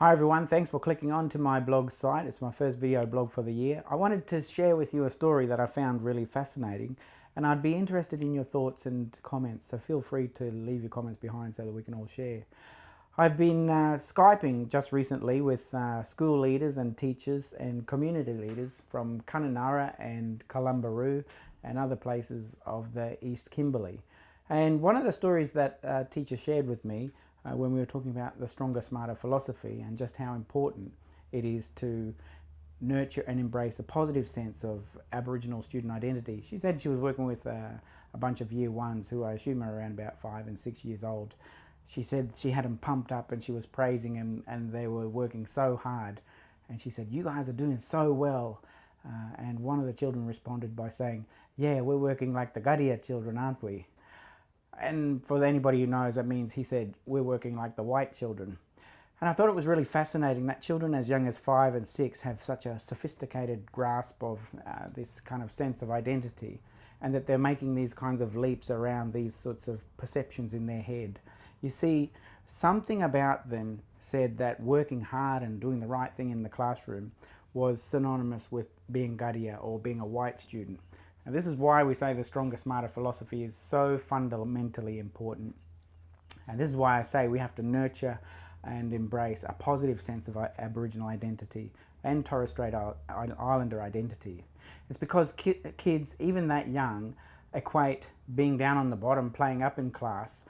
Hi everyone, thanks for clicking on to my blog site. It's my first video blog for the year. I wanted to share with you a story that I found really fascinating, and I'd be interested in your thoughts and comments, so feel free to leave your comments behind so that we can all share. I've been Skyping just recently with school leaders and teachers and community leaders from Kununurra and Kalumburu and other places of the East Kimberley. And one of the stories that a teacher shared with me when we were talking about the Stronger, Smarter philosophy and just how important it is to nurture and embrace a positive sense of Aboriginal student identity. She said she was working with a bunch of year ones who I assume are around about 5 and 6 years old. She said she had them pumped up and she was praising them and they were working so hard. And she said, "You guys are doing so well." And one of the children responded by saying, "Yeah, we're working like the Gadia children, aren't we?" And for anybody who knows, that means he said, "We're working like the white children." And I thought it was really fascinating that children as young as 5 and 6 have such a sophisticated grasp of this kind of sense of identity, and that they're making these kinds of leaps around these sorts of perceptions in their head. You see, something about them said that working hard and doing the right thing in the classroom was synonymous with being Gadia or being a white student. And this is why we say the Stronger, Smarter philosophy is so fundamentally important. And this is why I say we have to nurture and embrace a positive sense of Aboriginal identity and Torres Strait Islander identity. It's because kids, even that young, equate being down on the bottom, playing up in class,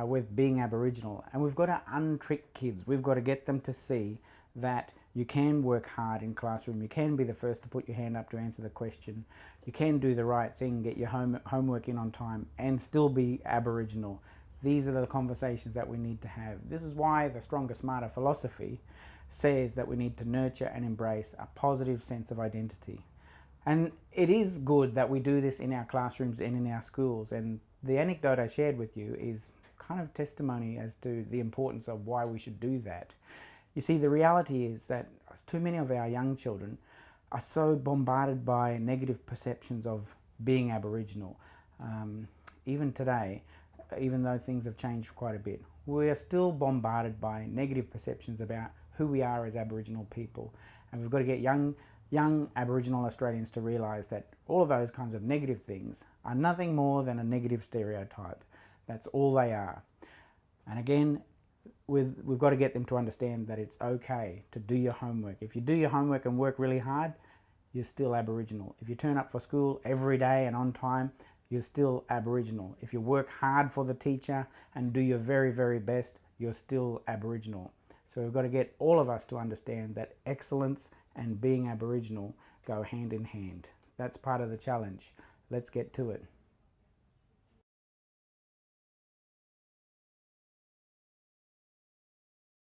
with being Aboriginal. And we've got to untrick kids. We've got to get them to see that you can work hard in classroom, you can be the first to put your hand up to answer the question, you can do the right thing, get your homework in on time, and still be Aboriginal. These are the conversations that we need to have. This is why the Stronger, Smarter philosophy says that we need to nurture and embrace a positive sense of identity. And it is good that we do this in our classrooms and in our schools. And the anecdote I shared with you is kind of testimony as to the importance of why we should do that. You see, the reality is that too many of our young children are so bombarded by negative perceptions of being Aboriginal. Even today, even though things have changed quite a bit, we are still bombarded by negative perceptions about who we are as Aboriginal people. And we've got to get young Aboriginal Australians to realise that all of those kinds of negative things are nothing more than a negative stereotype. That's all they are. And again, we've got to get them to understand that it's okay to do your homework. If you do your homework and work really hard, you're still Aboriginal. If you turn up for school every day and on time, you're still Aboriginal. If you work hard for the teacher and do your very, very best, you're still Aboriginal. So we've got to get all of us to understand that excellence and being Aboriginal go hand in hand. That's part of the challenge. Let's get to it.